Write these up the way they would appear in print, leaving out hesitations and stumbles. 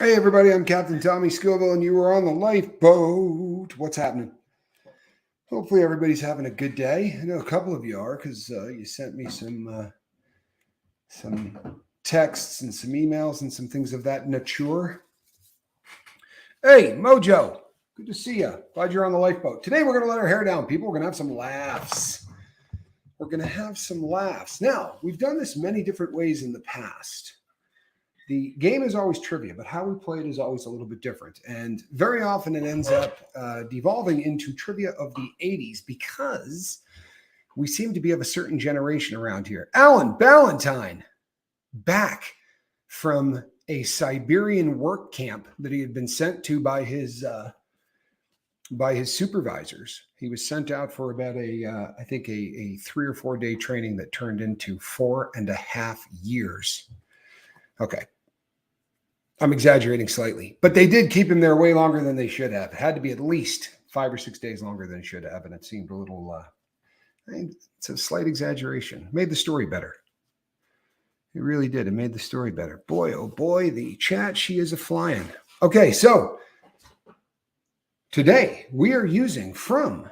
Hey everybody, I'm Captain Tommy Scoville and you are on the lifeboat. What's happening? Hopefully everybody's having a good day. I know a couple of you are because you sent me some texts and some emails and some things of that nature. Hey, Mojo, good to see you. Glad you're on the lifeboat. Today we're going to let our hair down, people. We're going to have some laughs. Now, we've done this many different ways in the past. The game is always trivia, but how we play it is always a little bit different. And very often it ends up devolving into trivia of the 80s because we seem to be of a certain generation around here. Alan Ballantyne, back from a Siberian work camp that he had been sent to by his supervisors. He was sent out for about I think a 3 or 4 day training that turned into 4.5 years. Okay. I'm exaggerating slightly, but they did keep him there way longer than they should have. It had to be at least 5 or 6 days longer than it should have, and it seemed a little, it's a slight exaggeration. Made the story better. It really did. It made the story better. Boy, oh boy, the chat, she is a flying. Okay, so today we are using from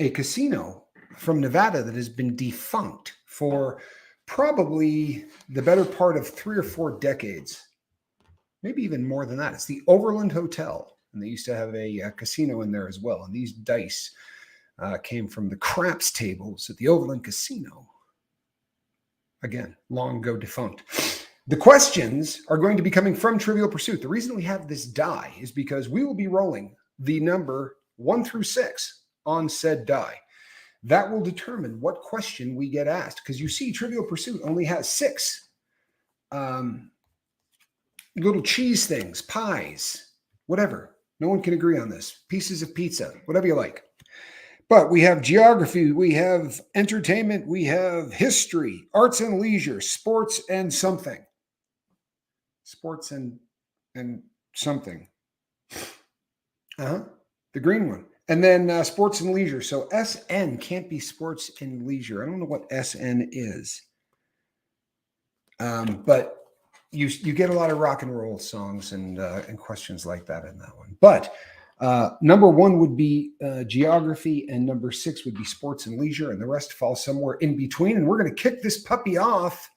a casino from Nevada that has been defunct for probably the better part of 3 or 4 decades. Maybe even more than that. It's the Overland Hotel, and they used to have a casino in there as well. And these dice came from the craps tables at the Overland Casino. Again, long ago defunct. The questions are going to be coming from Trivial Pursuit. The reason we have this die is because we will be rolling the number 1 through 6 on said die. That will determine what question we get asked. Because you see, Trivial Pursuit only has 6 little cheese things, pies, whatever. No one can agree on this. Pieces of pizza, whatever you like. But we have geography, we have entertainment, we have history, arts and leisure, sports and something. Sports and something. The green one. And then sports and leisure. So SN can't be sports and leisure. I don't know what SN is. But you get a lot of rock and roll songs and questions like that in that one. But number 1 would be geography, and number 6 would be sports and leisure, and the rest fall somewhere in between. And we're going to kick this puppy off,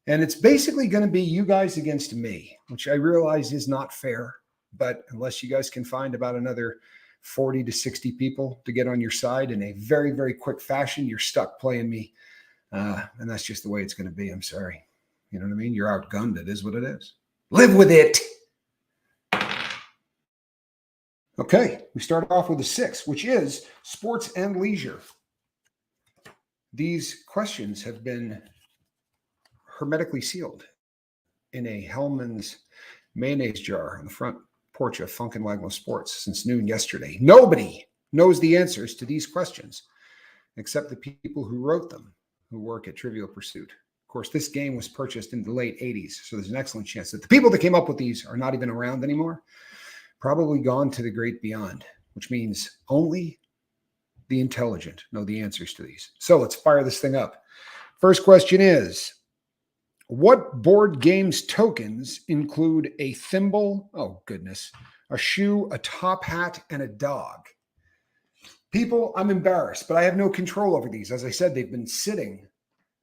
and it's basically going to be you guys against me, which I realize is not fair. But unless you guys can find about another 40 to 60 people to get on your side in a very, very quick fashion, you're stuck playing me. And that's just the way it's going to be. I'm sorry. You know what I mean? You're outgunned. It is what it is. Live with it. Okay, we start off with a 6, which is sports and leisure. These questions have been hermetically sealed in a Hellman's mayonnaise jar on the front porch of Funk and Wagner Sports since noon yesterday. Nobody knows the answers to these questions except the people who wrote them, who work at Trivial Pursuit. Of course, this game was purchased in the late 80s, so there's an excellent chance that the people that came up with these are not even around anymore, probably gone to the great beyond, which means only the intelligent know the answers to these. So let's fire this thing up. First question is, what board games tokens include a thimble, oh goodness, a shoe, a top hat, and a dog? People, I'm embarrassed, but I have no control over these. As I said, they've been sitting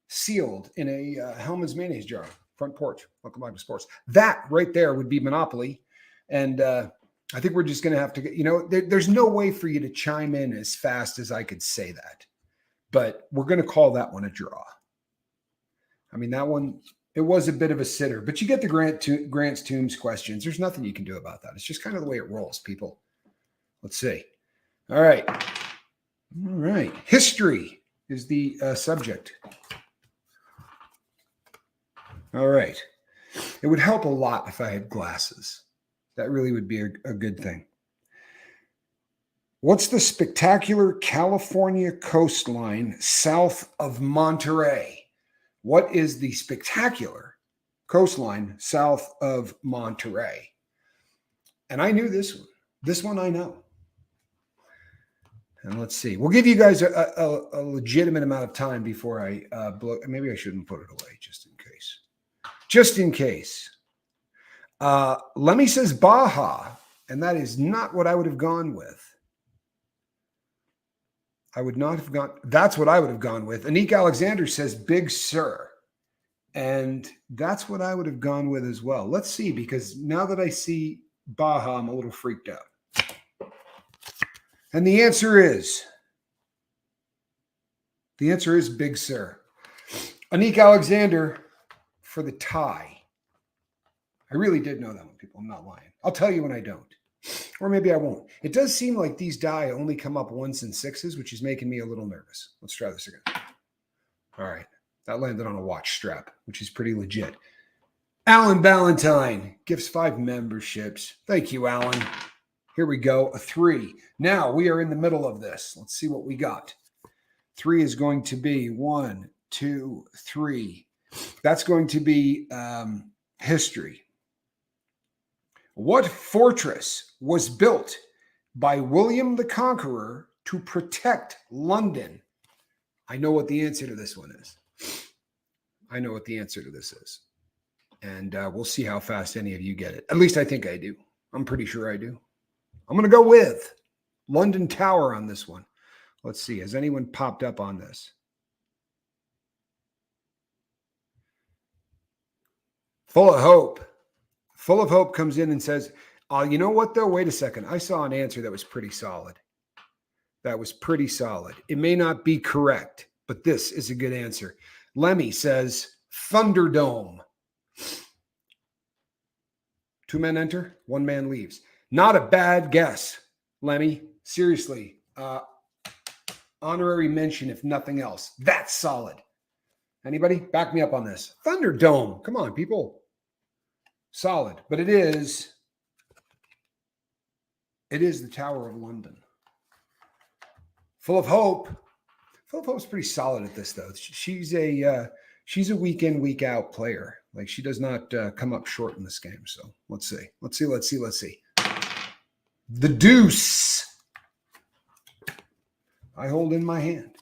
sealed in a Hellman's mayonnaise jar, front porch, welcome back to sports. That right there would be Monopoly. And I think we're just going to have to get, there's no way for you to chime in as fast as I could say that. But we're going to call that one a draw. I mean, that one, it was a bit of a sitter, but you get the Grant's Tombs questions. There's nothing you can do about that. It's just kind of the way it rolls, people. Let's see. All right. History is the subject. All right. It would help a lot if I had glasses. That really would be a good thing. What's the spectacular California coastline south of Monterey? What is the spectacular coastline south of Monterey? And I knew this one. This one I know. And let's see. We'll give you guys a legitimate amount of time before I blow. Maybe I shouldn't put it away just in case. Just in case. Lemmy says Baja, and that is not what I would have gone with. I would not have gone. That's what I would have gone with. Anik Alexander says Big Sur. And that's what I would have gone with as well. Let's see, because now that I see Baja, I'm a little freaked out. And the answer is Big Sur. Anik Alexander for the tie. I really did know that one, people. I'm not lying. I'll tell you when I don't. Or maybe I won't. It does seem like these die only come up 1s and 6s, which is making me a little nervous. Let's try this again. All right. That landed on a watch strap, which is pretty legit. Alan Ballantyne gifts 5 memberships. Thank you, Alan. Here we go. A 3. Now we are in the middle of this. Let's see what we got. 3 is going to be 1, 2, 3. That's going to be history. What fortress was built by William the Conqueror to protect London? I know what the answer to this one is. I know what the answer to this is. And we'll see how fast any of you get it. At least I think I do. I'm pretty sure I do. I'm going to go with London Tower on this one. Let's see. Has anyone popped up on this? Full of Hope. Full of Hope comes in and says, you know what, though? Wait a second. I saw an answer that was pretty solid. That was pretty solid. It may not be correct, but this is a good answer. Lemmy says Thunderdome. 2 men enter, 1 man leaves. Not a bad guess, Lemmy. Seriously. Honorary mention, if nothing else. That's solid. Anybody? Back me up on this. Thunderdome. Come on, people. Solid. But it is the Tower of London. Full of Hope. Full of Hope's pretty solid at this, though. She's a week in, week out player. Like, she does not come up short in this game. So let's see. Let's see. The deuce. I hold in my hand.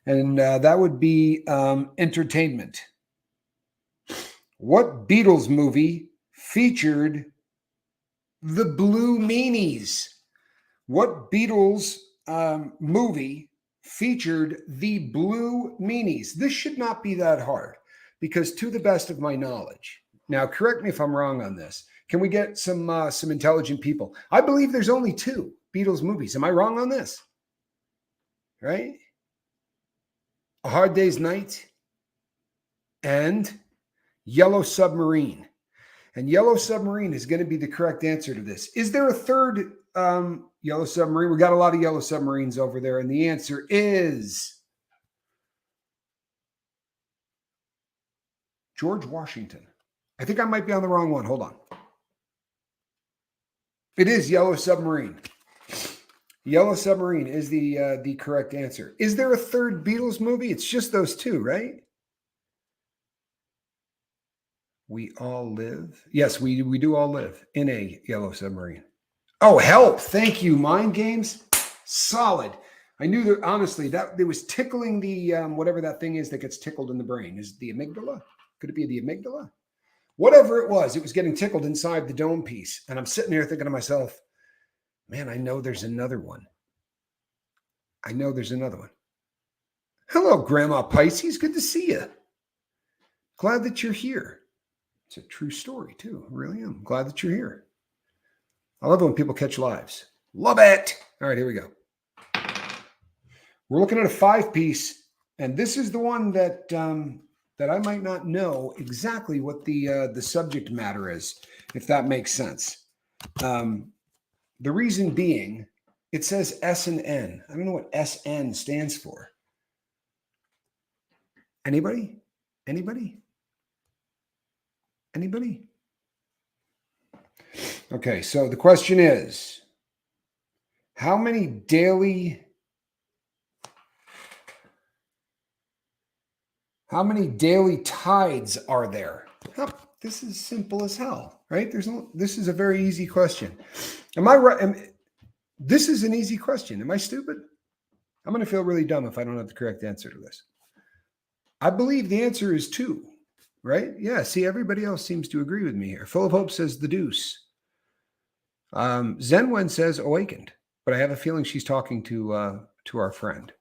And that would be entertainment. What Beatles movie featured the Blue Meanies? What Beatles movie featured the Blue Meanies? This should not be that hard because, to the best of my knowledge, now correct me if I'm wrong on this. Can we get some intelligent people? I believe there's only 2 Beatles movies. Am I wrong on this? Right? A Hard Day's Night and Yellow Submarine. And Yellow Submarine is going to be the correct answer to this. Is there a third Yellow Submarine? We got a lot of Yellow Submarines over there. And the answer is George Washington. I think I might be on the wrong one. Hold on. It is Yellow Submarine. Yellow Submarine is the correct answer. Is there a third Beatles movie? It's just those 2, right? We all live. Yes, we do all live in a Yellow Submarine. Oh, help. Thank you. Mind games. Solid. I knew that, honestly, that it was tickling the whatever that thing is that gets tickled in the brain. Is it the amygdala? Could it be the amygdala? Whatever it was getting tickled inside the dome piece. And I'm sitting there thinking to myself, man, I know there's another one. Hello, Grandma Pisces. Good to see you. Glad that you're here. It's a true story, too. I really am. Glad that you're here. I love it when people catch lives. Love it. All right, here we go. We're looking at a 5-piece, and this is the one that I might not know exactly what the subject matter is, if that makes sense. The reason being, it says S and N. I don't know what SN stands for. Anybody? Okay, so the question is, how many daily tides are there? This is simple as hell, right? This is a very easy question. Am I right? This is an easy question. Am I stupid? I'm going to feel really dumb if I don't have the correct answer to this. I believe the answer is 2, right? Yeah. See, everybody else seems to agree with me here. Full of Hope says the deuce. Zenwen says awakened, but I have a feeling she's talking to our friend.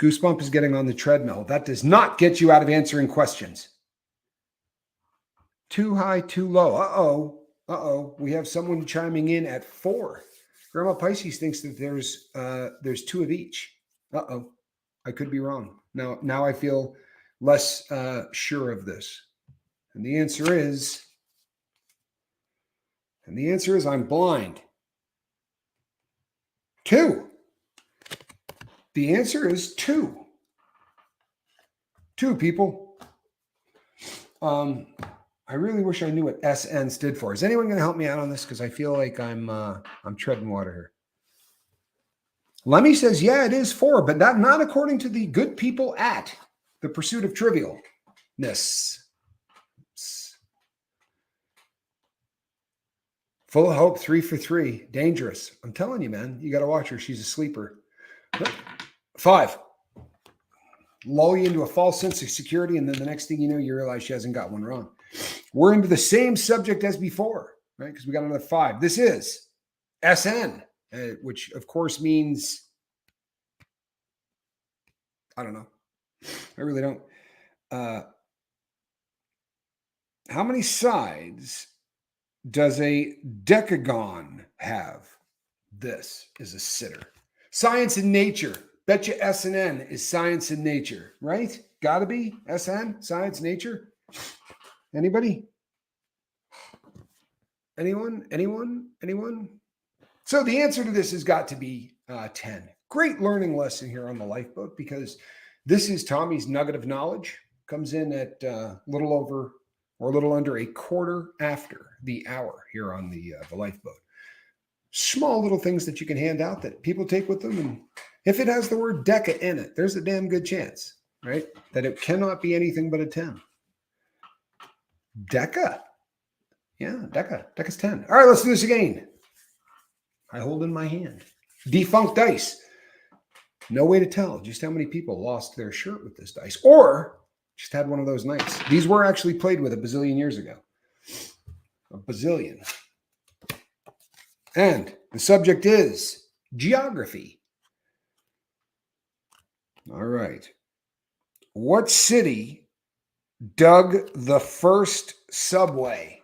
Goosebump is getting on the treadmill. That does not get you out of answering questions. Too high, too low. Uh-oh. We have someone chiming in at 4. Grandma Pisces thinks that there's 2 of each. Uh-oh. I could be wrong. Now I feel less sure of this. And the answer is I'm blind. 2. The answer is 2. 2 people. I really wish I knew what SN stood for. Is anyone going to help me out on this? Because I feel like I'm treading water here. Lemmy says, yeah, it is 4, but not according to the good people at the Pursuit of Trivialness. Full of Hope, 3 for 3. Dangerous. I'm telling you, man, you got to watch her. She's a sleeper. 5. Lull you into a false sense of security, and then the next thing you know, you realize she hasn't got one wrong. We're into the same subject as before, right? Because we got another 5. This is SN, which of course means, I don't know. I really don't. How many sides does a decagon have? This is a sitter. Science and nature. Bet you SNN is science and nature, right? Gotta be SN, science, nature. Anybody? Anyone? So the answer to this has got to be 10. Great learning lesson here on the Lifeboat, because this is Tommy's nugget of knowledge. Comes in at a little over or a little under a quarter after the hour here on the Lifeboat. Small little things that you can hand out that people take with them. And if it has the word Deca in it, there's a damn good chance, right, that it cannot be anything but a 10. Deca. Yeah, Deca. Deca's 10. All right, let's do this again. I hold in my hand defunct dice. No way to tell just how many people lost their shirt with this dice or just had one of those nights. These were actually played with a bazillion years ago. A bazillion. And the subject is geography. All right. What city dug the first subway?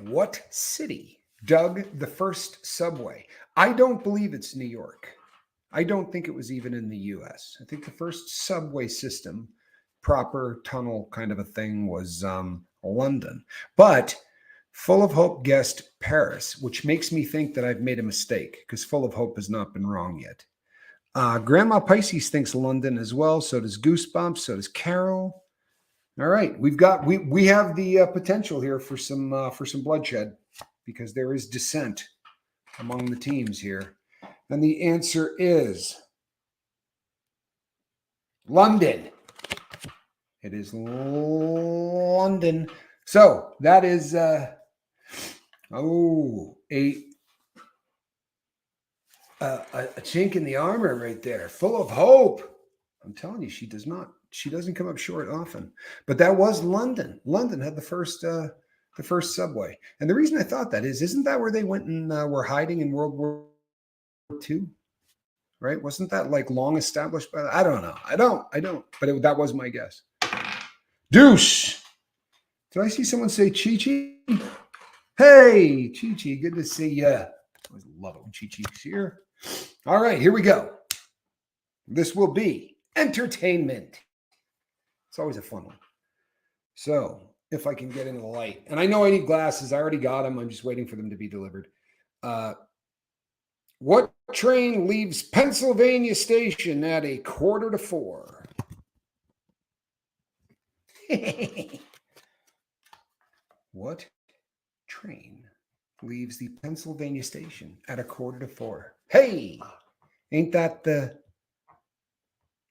What city dug the first subway? I don't believe it's New York. I don't think it was even in the US. I think the first subway system, proper tunnel kind of a thing, was London. But Full of Hope guessed Paris, which makes me think that I've made a mistake because Full of Hope has not been wrong yet. Grandma Pisces thinks London as well. So does Goosebumps. So does Carol. All right, we have the potential here for some bloodshed because there is dissent among the teams here, and the answer is London. It is London. So that is a chink in the armor right there. Full of Hope. I'm telling you, she doesn't come up short often. But that was London. London had the first subway. And the reason I thought that isn't that where they went and were hiding in World War II? Right? Wasn't that like long established by I don't know. I don't. But that was my guess. Deuce. Did I see someone say Chi-Chi? Hey, Chi-Chi, good to see you. I always love it when Chi-Chi's here. All right, here we go. This will be entertainment. It's always a fun one. So if I can get into the light, and I know I need glasses. I already got them. I'm just waiting for them to be delivered. What train leaves Pennsylvania Station at 3:45? What train leaves the Pennsylvania Station at 3:45? Hey, ain't that the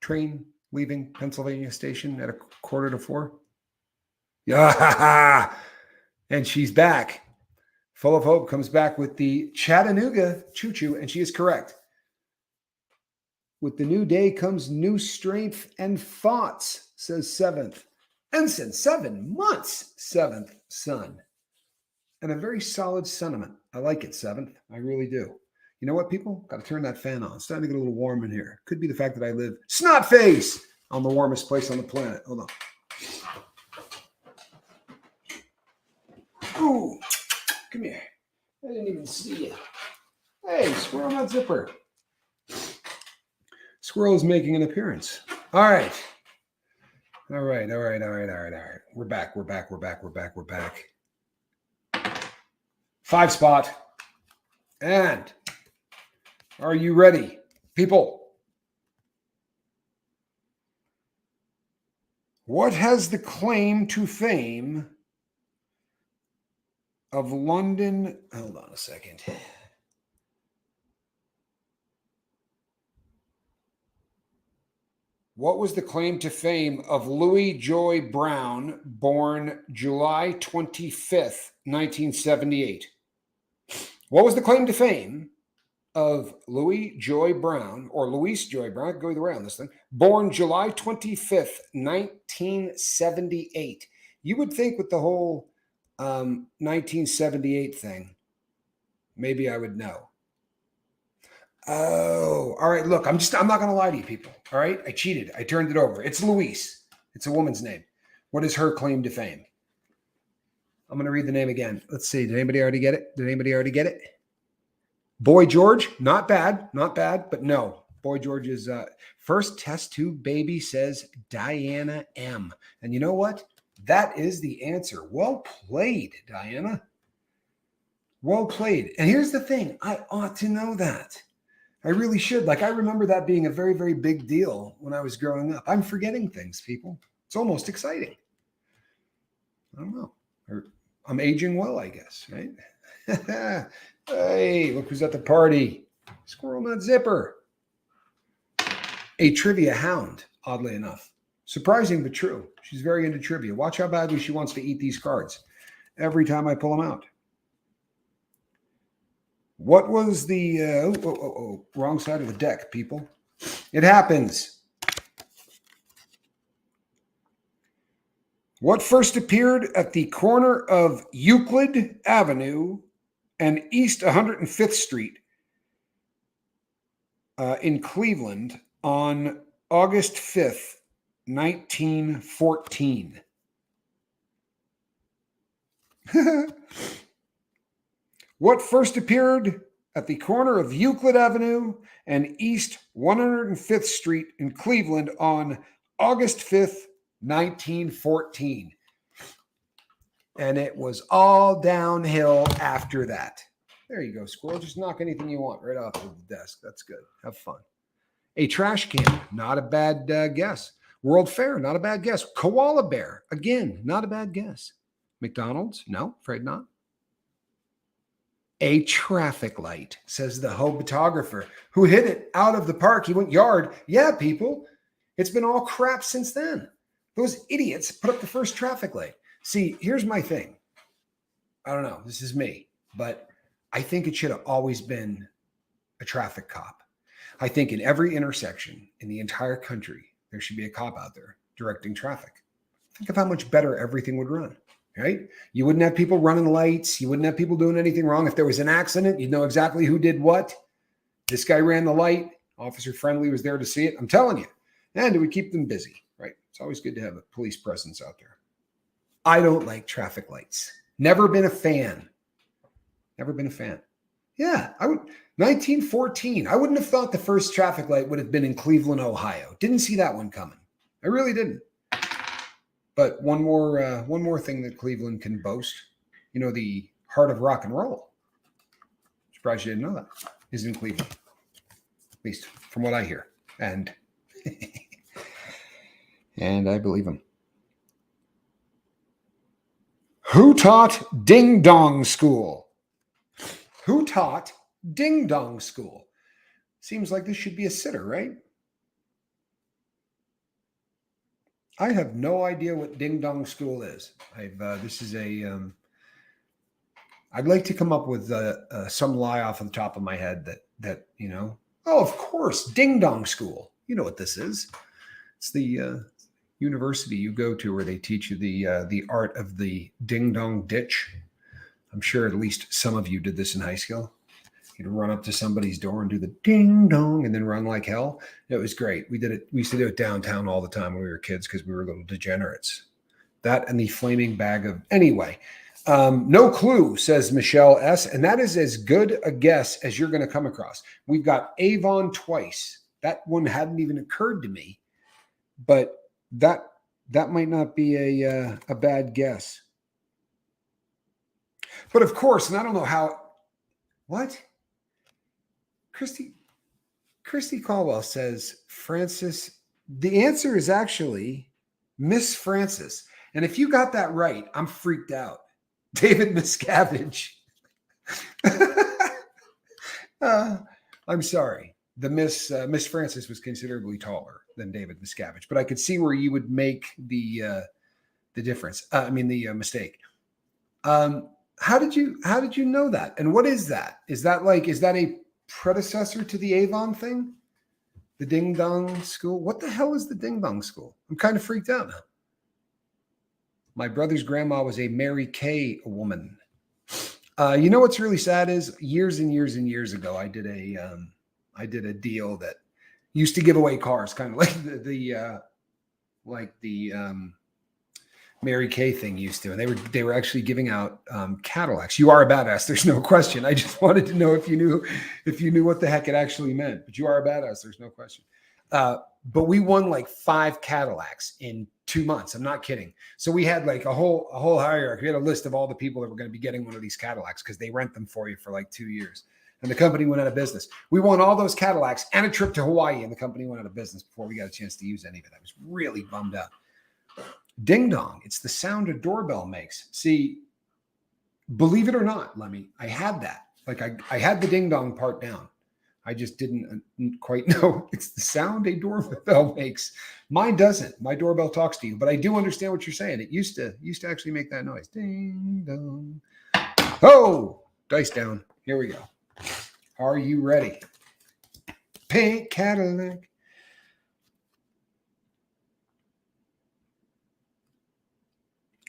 train leaving Pennsylvania Station at 3:45? Yeah, and she's back. Full of Hope comes back with the Chattanooga choo-choo, and she is correct. With the new day comes new strength and thoughts, says 7th. Ensign, 7 months, 7th son. And a very solid sentiment. I like it, 7th. I really do. You know what, people? Got to turn that fan on. It's starting to get a little warm in here. Could be the fact that I live snot face on the warmest place on the planet. Hold on. Ooh, come here. I didn't even see you. Hey, squirrel nut zipper. Squirrel is making an appearance. All right. All right. We're back. 5 spot. And are you ready, people? What has the claim to fame of London? Hold on a second. What was the claim to fame of Louis Joy Brown, born July 25th, 1978? What was the claim to fame of Louis Joy Brown, or Louise Joy Brown, I could go either way on this thing, born July 25th, 1978? You would think with the whole 1978 thing, maybe I would know. Oh, all right. Look, I'm not going to lie to you people. All right. I cheated. I turned it over. It's Louise. It's a woman's name. What is her claim to fame? I'm going to read the name again. Let's see. Did anybody already get it? Boy George. Not bad, but no. Boy George's first test tube baby, says Diana M. And you know what? That is the answer. Well played, Diana. Well played. And here's the thing. I ought to know that. I really should. Like, I remember that being a very, very big deal when I was growing up. I'm forgetting things, people. It's almost exciting. I don't know. I'm aging well, I guess, right? Hey, look who's at the party. Squirrel Nut Zipper. A trivia hound, oddly enough. Surprising but true. She's very into trivia. Watch how badly she wants to eat these cards every time I pull them out. What was the wrong side of the deck, people? It happens. What first appeared at the corner of Euclid Avenue and East 105th Street in Cleveland on August 5th, 1914? What first appeared at the corner of Euclid Avenue and East 105th Street in Cleveland on August 5th, 1914? And it was all downhill after that. There you go, squirrel. Just knock anything you want right off of the desk. That's good. Have fun. A trash can, not a bad guess. World Fair, not a bad guess. Koala bear, again, not a bad guess. McDonald's, no, afraid not. A traffic light, says the Hobotographer, who hit it out of the park. He went yard. Yeah, people, it's been all crap since then. Those idiots put up the first traffic light. See, here's my thing. I don't know. This is me, but I think it should have always been a traffic cop. I think in every intersection in the entire country, there should be a cop out there directing traffic. Think of how much better everything would run. Right? You wouldn't have people running lights. You wouldn't have people doing anything wrong. If there was an accident, you'd know exactly who did what. This guy ran the light. Officer Friendly was there to see it. I'm telling you. And it would keep them busy, right? It's always good to have a police presence out there. I don't like traffic lights. Never been a fan. Yeah, 1914. I wouldn't have thought the first traffic light would have been in Cleveland, Ohio. Didn't see that one coming. I really didn't. But one more thing that Cleveland can boast, the heart of rock and roll. Surprised you didn't know that. Is in Cleveland, at least from what I hear, and and I believe him. Who taught Ding Dong School? Who taught Ding Dong School? Seems like this should be a sitter, right? I have no idea what Ding Dong School is. This is I'd like to come up with some lie off of the top of my head that Oh, of course. Ding Dong School. You know what this is. It's the university you go to where they teach you the art of the ding dong ditch. I'm sure at least some of you did this in high school. You'd run up to somebody's door and do the ding dong and then run like hell. It was great. We did it. We used to do it downtown all the time when we were kids because we were little degenerates. That and the flaming bag of anyway. No clue, says Michelle S. And that is as good a guess as you're going to come across. We've got Avon twice. That one hadn't even occurred to me, but that might not be a bad guess. But of course, and I don't know how. What? Christy Caldwell says Francis. The answer is actually Miss Francis. And if you got that right, I'm freaked out. David Miscavige. I'm sorry. The Miss Francis was considerably taller than David Miscavige, but I could see where you would make the difference. The mistake. How did you know that? And what is that? Is that a predecessor to the Avon thing? The Ding Dong School? What the hell is the Ding Dong School? I'm kind of freaked out now. My brother's grandma was a Mary Kay woman. You know what's really sad is years and years and years ago, I did a deal that used to give away cars, kind of like the Mary Kay thing used to, and they were actually giving out Cadillacs. You are a badass. There's no question. I just wanted to know if you knew what the heck it actually meant. But you are a badass. There's no question. But we won like 5 Cadillacs in 2 months. I'm not kidding. So we had like a whole hierarchy. We had a list of all the people that were going to be getting one of these Cadillacs because they rent them for you for like 2 years. And the company went out of business. We won all those Cadillacs and a trip to Hawaii, and the company went out of business before we got a chance to use any of it. I was really bummed out. Ding dong. It's the sound a doorbell makes. See, believe it or not, Lemmy, I had that. Like I had the ding dong part down. I just didn't quite know it's the sound a doorbell makes. Mine doesn't. My doorbell talks to you, but I do understand what you're saying. It used to actually make that noise. Ding dong. Oh, dice down. Here we go. Are you ready? Pink Cadillac.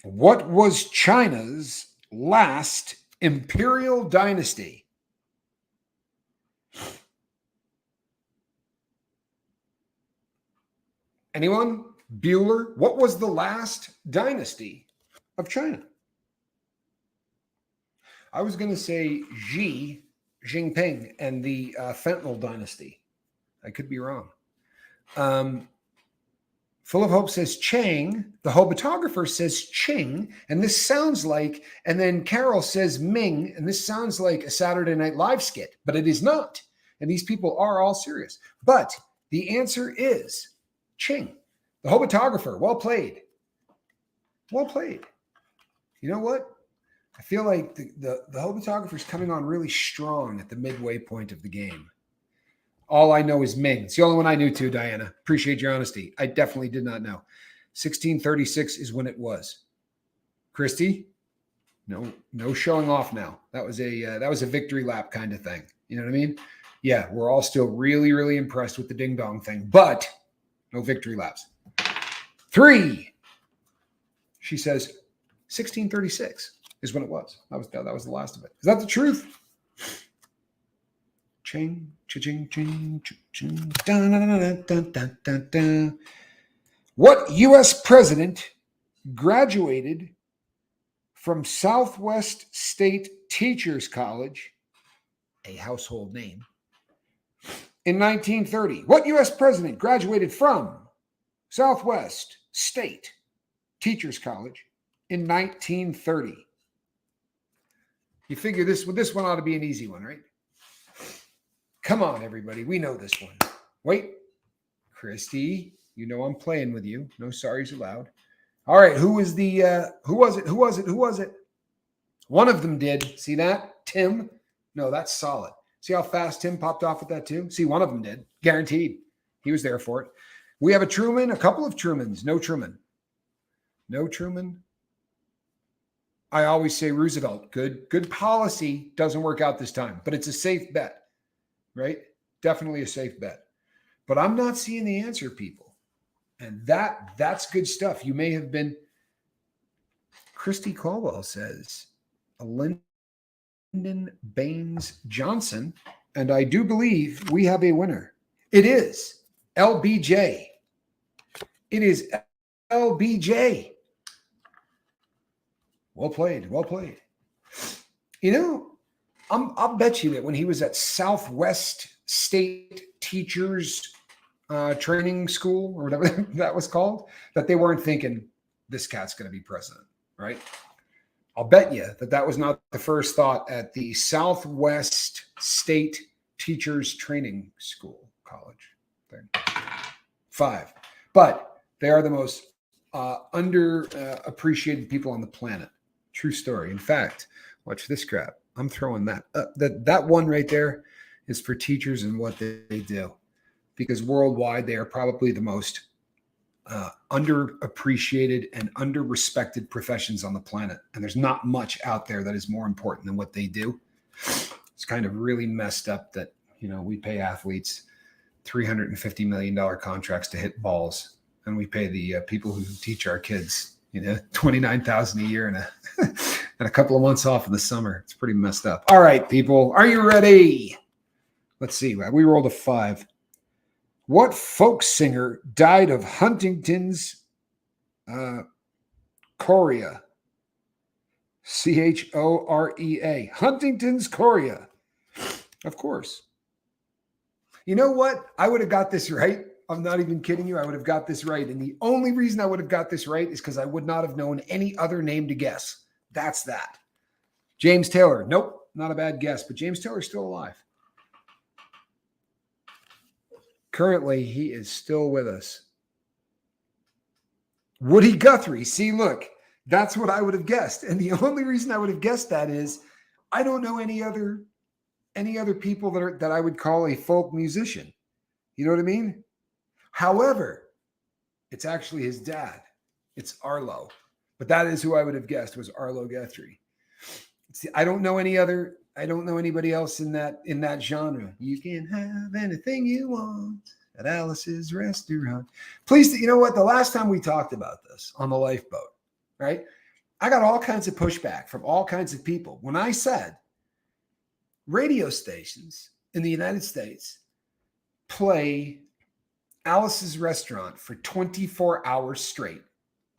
What was China's last imperial dynasty? Anyone? Bueller? What was the last dynasty of China? I was going to say Xi Jinping and the fentanyl dynasty. I could be wrong. Full of Hope says Chang. The Hobotographer says Ching. And this sounds like, and then Carol says Ming. And this sounds like a Saturday Night Live skit, but it is not. And these people are all serious. But the answer is Ching. The Hobotographer. Well played. Well played. You know what? I feel like the Hobotographer is coming on really strong at the midway point of the game. All I know is Ming. It's the only one I knew too, Diana. Appreciate your honesty. I definitely did not know. 1636 is when it was. Christy, no showing off now. That was a victory lap kind of thing. You know what I mean? Yeah, we're all still really, really impressed with the ding dong thing, but no victory laps. 3. She says 1636 is when it was. That was the last of it. Is that the truth? Ching, ching, ching, ching, dun, dun, dun, dun, dun, dun. What U.S. president graduated from Southwest State Teachers College, a household name, in 1930? What U.S. president graduated from Southwest State Teachers College in 1930? You figure this one ought to be an easy one, right? Come on, everybody. We know this one. Wait. Christy, you know I'm playing with you. No sorries allowed. All right. Who was it? One of them did. See that? Tim? No, that's solid. See how fast Tim popped off with that too? See, one of them did. Guaranteed. He was there for it. We have a Truman, a couple of Trumans. No Truman. No Truman. I always say Roosevelt. Good policy. Doesn't work out this time, but it's a safe bet. Right? Definitely a safe bet. But I'm not seeing the answer, people. And that's good stuff. You may have been. Christy Caldwell says, Lyndon Baines Johnson. And I do believe we have a winner. It is LBJ. It is LBJ. Well played. Well played. You know, I'll bet you that when he was at Southwest State Teachers Training School or whatever that was called, that they weren't thinking this cat's going to be president, right? I'll bet you that was not the first thought at the Southwest State Teachers Training School college thing. 5. But they are the most underappreciated people on the planet. True story. In fact, watch this crap. I'm throwing that up. That one right there is for teachers and what they do. Because worldwide, they are probably the most underappreciated and underrespected professions on the planet. And there's not much out there that is more important than what they do. It's kind of really messed up that, we pay athletes $350 million contracts to hit balls. And we pay the people who teach our kids, $29,000 a year and a couple of months off in the summer. It's pretty messed up. All right, people, are you ready? Let's see. We rolled a 5. What folk singer died of Huntington's chorea? Chorea. Huntington's chorea. Of course. You know what? I would have got this right. I'm not even kidding you. I would have got this right. And the only reason I would have got this right is because I would not have known any other name to guess. That's that. James Taylor. Nope. Not a bad guess, but James Taylor's still alive. Currently, he is still with us. Woody Guthrie. See, look, that's what I would have guessed. And the only reason I would have guessed that is I don't know any other people that I would call a folk musician. You know what I mean? However, it's actually his dad. It's Arlo. But that is who I would have guessed was Arlo Guthrie. See, I don't know anybody else in that genre. You can have anything you want at Alice's restaurant. Please, you know what? The last time we talked about this on the lifeboat, right? I got all kinds of pushback from all kinds of people when I said radio stations in the United States play Alice's Restaurant for 24 hours straight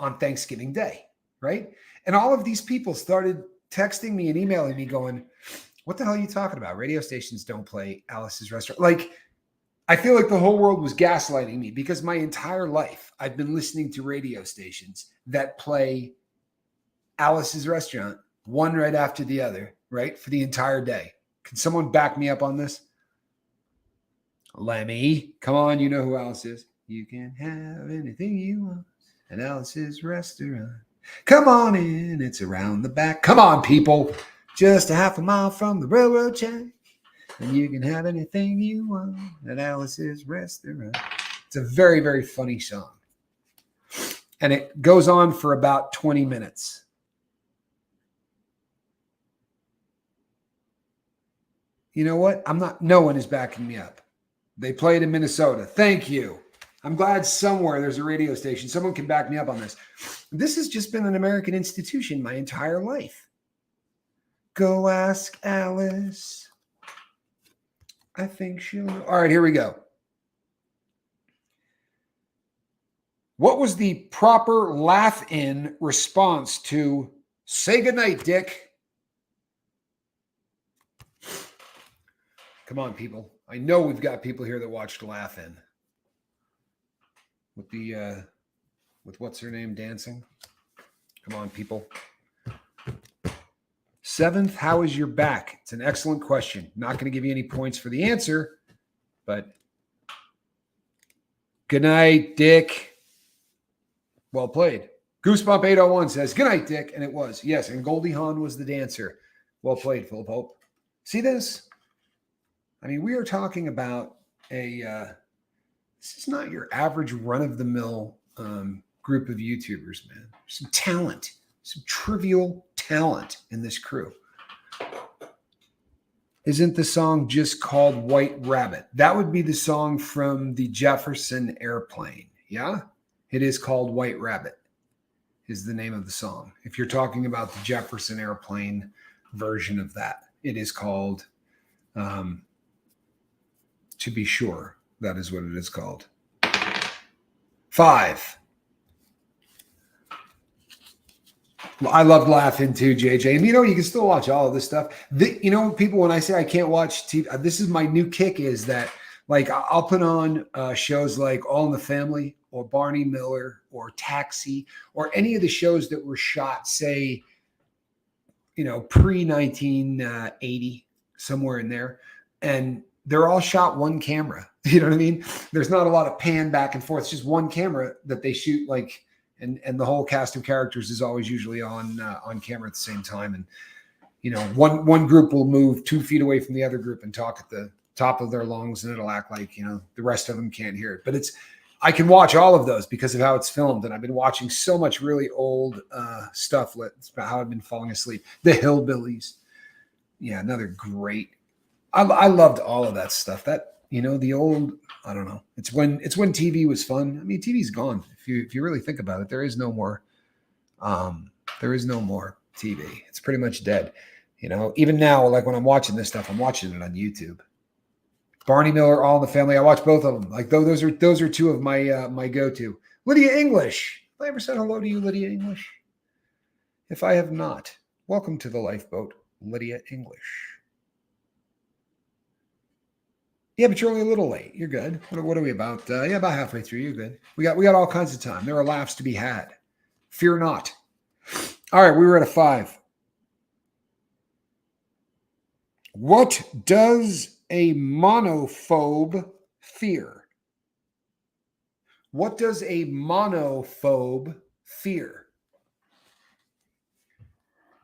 on Thanksgiving Day, right? And all of these people started texting me and emailing me going, what the hell are you talking about? Radio stations don't play Alice's Restaurant. Like, I feel like the whole world was gaslighting me because my entire life I've been listening to radio stations that play Alice's Restaurant, one right after the other, right? For the entire day. Can someone back me up on this? Lemmy, come on, you know who Alice is. You can have anything you want at Alice's Restaurant. Come on in, it's around the back. Come on, people. Just a half a mile from the railroad track. And you can have anything you want at Alice's Restaurant. It's a very, very funny song. And it goes on for about 20 minutes. You know what? No one is backing me up. They played in Minnesota. Thank you. I'm glad somewhere there's a radio station. Someone can back me up on this. This has just been an American institution my entire life. Go ask Alice. I think she'll know. All right, here we go. What was the proper laugh-in response to "Say goodnight, Dick"? Come on, people. I know we've got people here that watched Laugh-In. With what's her name dancing? Come on, people. 7th, how is your back? It's an excellent question. Not going to give you any points for the answer, but good night, Dick. Well played. Goosebump 801 says, good night, Dick. And it was. Yes, and Goldie Hawn was the dancer. Well played, Philip Hope. See this? I mean, we are talking about this is not your average run-of-the-mill group of YouTubers, man. There's some talent, some trivial talent in this crew. Isn't the song just called White Rabbit? That would be the song from the Jefferson Airplane. Yeah, it is called White Rabbit, is the name of the song. If you're talking about the Jefferson Airplane version of that, it is called, to be sure, that is what it is called. 5. Well, I loved laughing too, JJ. And you can still watch all of this stuff. People, when I say I can't watch TV, this is my new kick, is that like I'll put on shows like All in the Family or Barney Miller or Taxi or any of the shows that were shot, say, pre-1980, somewhere in there. And they're all shot one camera. You know what I mean? There's not a lot of pan back and forth. It's just one camera that they shoot, like, and the whole cast of characters is always usually on camera at the same time. And, one group will move 2 feet away from the other group and talk at the top of their lungs, and it'll act like, the rest of them can't hear it. But I can watch all of those because of how it's filmed. And I've been watching so much really old stuff. It's about how I've been falling asleep. The Hillbillies. Yeah, another great. I loved all of that stuff. That, the old, I don't know. It's when TV was fun. I mean, TV's gone. If you really think about it, there is no more TV. It's pretty much dead. Even now, like when I'm watching this stuff, I'm watching it on YouTube. Barney Miller, All in the Family. I watch both of them. Like those are 2 of my my go-to. Lydia English. Have I ever said hello to you, Lydia English? If I have not, welcome to the lifeboat, Lydia English. Yeah, but you're only a little late. You're good. What are we about? About halfway through. You're good. We got all kinds of time. There are laughs to be had. Fear not. All right, we were at a 5. What does a monophobe fear? What does a monophobe fear?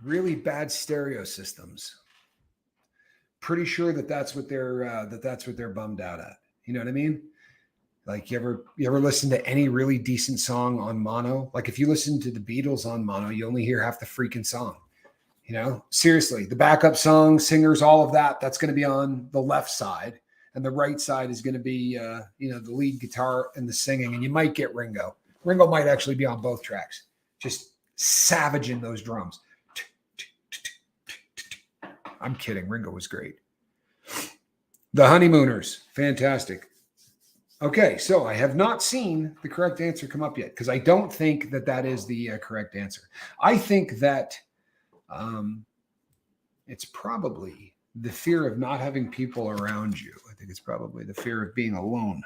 Really bad stereo systems. Pretty sure that's what they're bummed out at. You know what I mean? Like you ever listen to any really decent song on mono? Like if you listen to the Beatles on mono, you only hear half the freaking song. Seriously, the backup songs, singers, all of that's going to be on the left side, and the right side is going to be the lead guitar and the singing, and you might get Ringo. Ringo might actually be on both tracks, just savaging those drums. I'm kidding. Ringo was great. The Honeymooners. Fantastic. Okay, so I have not seen the correct answer come up yet because I don't think that is the correct answer. I think that it's probably the fear of not having people around you. I think it's probably the fear of being alone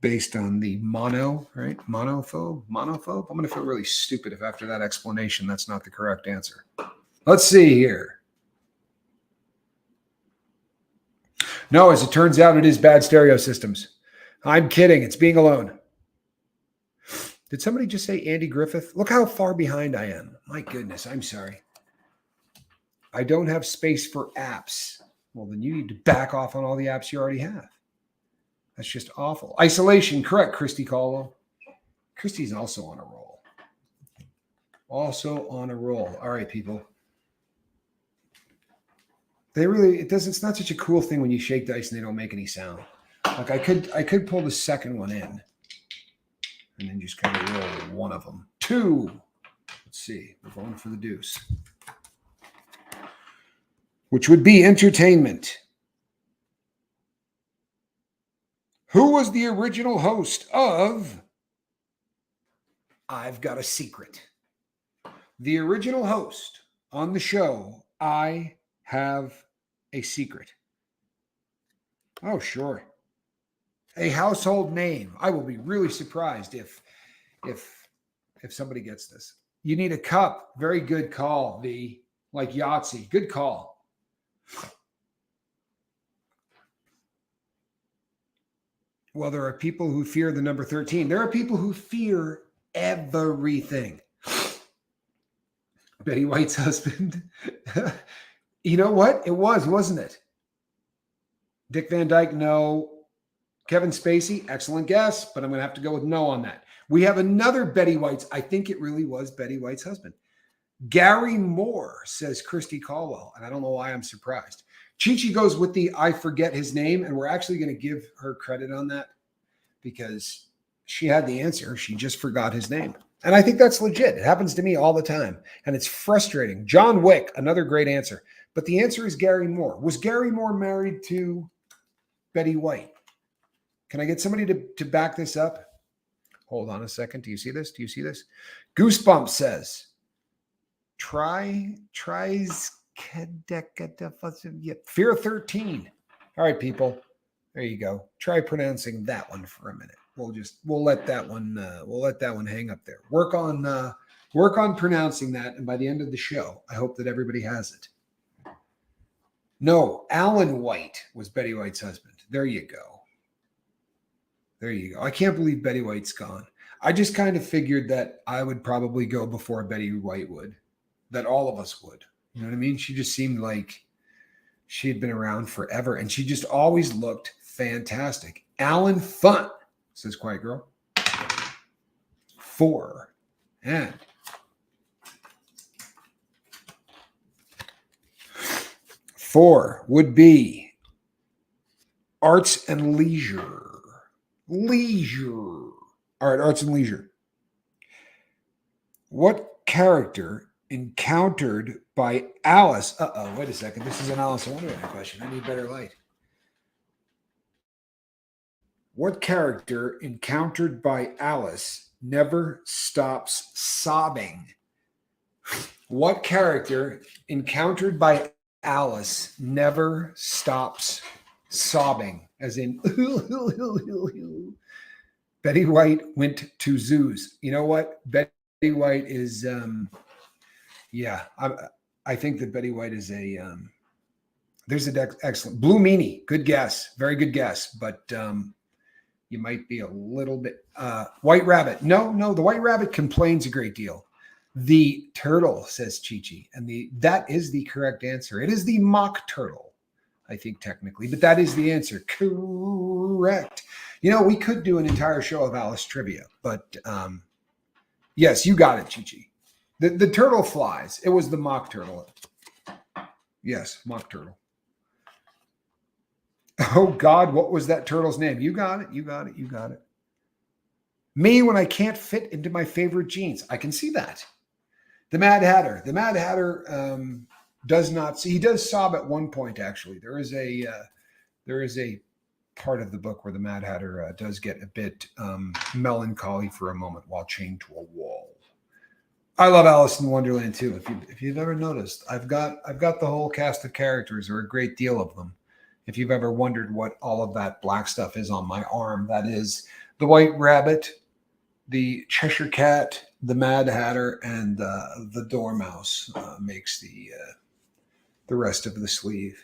based on the right? Monophobe. I'm going to feel really stupid if after that explanation, that's not the correct answer. Let's see here. No, as it turns out, it is bad stereo systems. I'm kidding. It's being alone. Did somebody just say Andy Griffith? Look how far behind I am. My goodness, I'm sorry. I don't have space for apps. Well, then you need to back off on all the apps you already have. That's just awful. Isolation, correct, Christy Caldwell. Christy's also on a roll. All right, people. It's not such a cool thing when you shake dice and they don't make any sound. Like I could pull the second one in and then just kind of roll one of them. 2. Let's see. We're going for the deuce. Which would be entertainment. Who was the original host of I've Got a Secret? The original host on the show, I Have a Secret. Oh, sure. A household name. I will be really surprised if somebody gets this. You need a cup. Very good call, V. Like Yahtzee. Good call. Well, there are people who fear the number 13. There are people who fear everything. Betty White's husband. You know what? It wasn't it? Dick Van Dyke, no. Kevin Spacey, excellent guess, but I'm going to have to go with no on that. We have another Betty White's. I think it really was Betty White's husband. Gary Moore, says Christy Caldwell, and I don't know why I'm surprised. Chi goes with the I forget his name, and we're actually going to give her credit on that because she had the answer. She just forgot his name. And I think that's legit. It happens to me all the time. And it's frustrating. John Wick, another great answer. But the answer is Gary Moore. Was Gary Moore married to Betty White? Can I get somebody to back this up? Hold on a second. Do you see this? Do you see this? Goosebumps says, Fear 13. All right, people. There you go. Try pronouncing that one for a minute. We'll let that one hang up there. Work on pronouncing that, and by the end of the show, I hope that everybody has it. No, Alan White was Betty White's husband. There you go. There you go. I can't believe Betty White's gone. I just kind of figured that I would probably go before Betty White would, that all of us would. You know what I mean? She just seemed like she had been around forever, and she just always looked fantastic. Alan Funt, says Quiet Girl. 4. And 4 would be arts and leisure. Leisure. All right, arts and leisure. What character encountered by Alice? Wait a second. This is an Alice in Wonderland question. I need better light. What character encountered by Alice never stops sobbing? What character encountered by Alice never stops sobbing? As in, Betty White went to zoos. You know what? Betty White is, I think that Betty White is there's an excellent. Blue Meanie, good guess. Very good guess. But you might be a little bit, White Rabbit. No, the White Rabbit complains a great deal. The turtle, says Chi-Chi, and that is the correct answer. It is the mock turtle, I think technically, but that is the answer. Correct. You know, we could do an entire show of Alice trivia, but yes, you got it, Chi-Chi. The turtle flies. It was the mock turtle. Yes, mock turtle. Oh God, what was that turtle's name? You got it. You got it. You got it. Me when I can't fit into my favorite jeans. I can see that. The Mad Hatter. The Mad Hatter does not see. He does sob at one point. Actually, there is a part of the book where the Mad Hatter does get a bit melancholy for a moment while chained to a wall. I love Alice in Wonderland too. If you've ever noticed, I've got the whole cast of characters, or a great deal of them. If you've ever wondered what all of that black stuff is on my arm, that is the White Rabbit, the Cheshire Cat, the Mad Hatter, and the Dormouse makes the rest of the sleeve.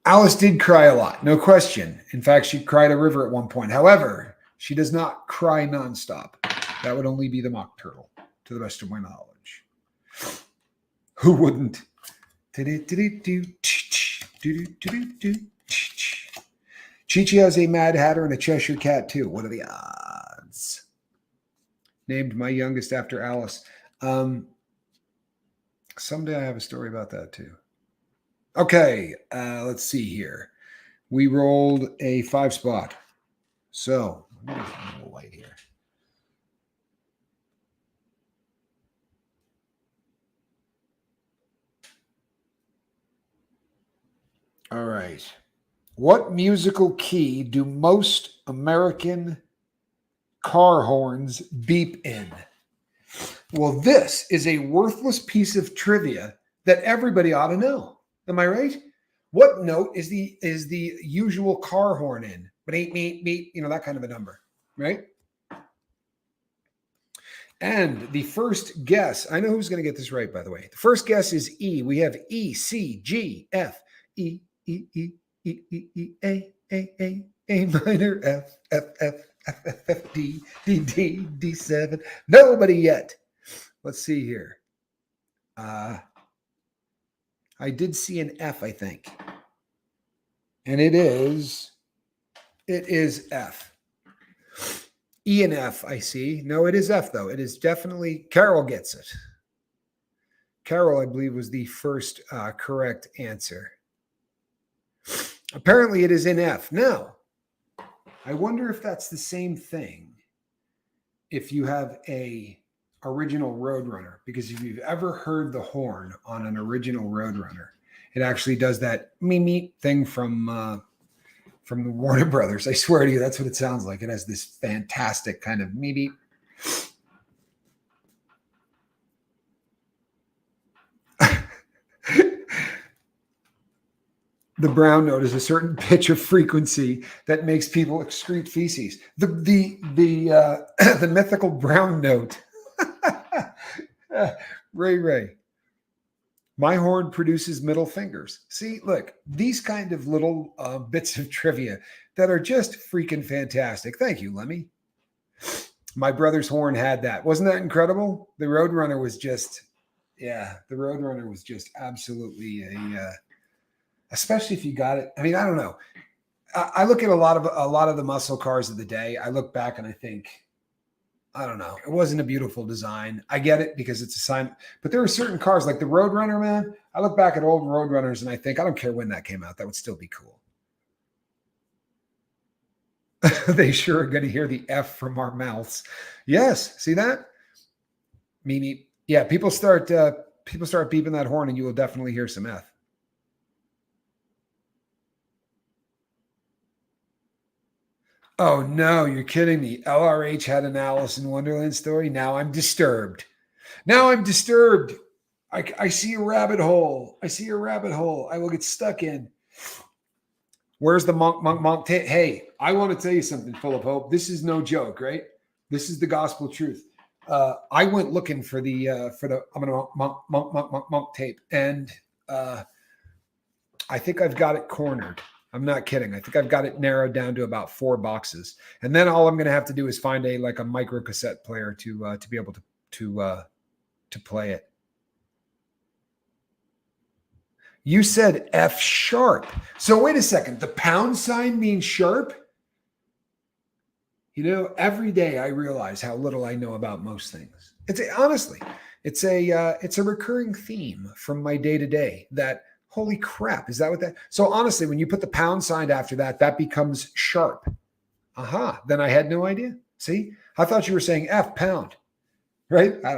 Alice did cry a lot, no question. In fact, she cried a river at one point. However, she does not cry nonstop. That would only be the mock turtle, to the best of my knowledge. Who wouldn't? Chi-Chi has a Mad Hatter and a Cheshire Cat too. What are the odds? Named my youngest after Alice. Someday I have a story about that too. Okay, let's see here. We rolled a 5 spot. So, let me get a little light here. All right. What musical key do most American car horns beep in? Well, this is a worthless piece of trivia that everybody ought to know. Am I right? What note is the usual car horn in? But ain't me, that kind of a number, right? And the first guess, I know who's going to get this right, by the way. The first guess is E. We have E, C, G, F, E, E, E, E, E, E, A minor, F, F, F, F, F, F, D, D, D, D7. Nobody yet. Let's see here. I did see an F, I think. And it is F. E and F, I see. No, it is F, though. It is definitely, Carol gets it. Carol, I believe, was the first correct answer. Apparently, it is in F. Now, I wonder if that's the same thing if you have a original Roadrunner, because if you've ever heard the horn on an original Roadrunner, it actually does that meep thing from the Warner Brothers. I swear to you, that's what it sounds like. It has this fantastic kind of meep. The brown note is a certain pitch of frequency that makes people excrete feces. The mythical brown note. Ray. My horn produces middle fingers. See, look, these kind of little bits of trivia that are just freaking fantastic. Thank you, Lemmy. My brother's horn had that. Wasn't that incredible? The Roadrunner was just, absolutely especially if you got it. I mean, I don't know. I look at a lot of the muscle cars of the day. I look back and I think, I don't know. It wasn't a beautiful design. I get it because it's a sign, but there are certain cars like the Roadrunner, man. I look back at old Roadrunners and I think, I don't care when that came out. That would still be cool. They sure are going to hear the F from our mouths. Yes. See that? Mimi. Yeah. People start beeping that horn and you will definitely hear some F. Oh, no, you're kidding me. LRH had an Alice in Wonderland story. Now I'm disturbed. I see a rabbit hole. I will get stuck in. Where's the monk? Hey, I want to tell you something, full of hope. This is no joke, right? This is the gospel truth. I went looking for the I'm gonna monk tape, and I think I've got it cornered. I'm not kidding. I think I've got it narrowed down to about 4 boxes, and then all I'm going to have to do is find a micro cassette player to be able to play it. You said F sharp. So wait a second. The pound sign means sharp? You know, every day I realize how little I know about most things. Honestly, it's a recurring theme from my day to day that. Holy crap. Is that what that? So honestly, when you put the pound sign after that, that becomes sharp. Aha. Then I had no idea. See, I thought you were saying F pound, right? I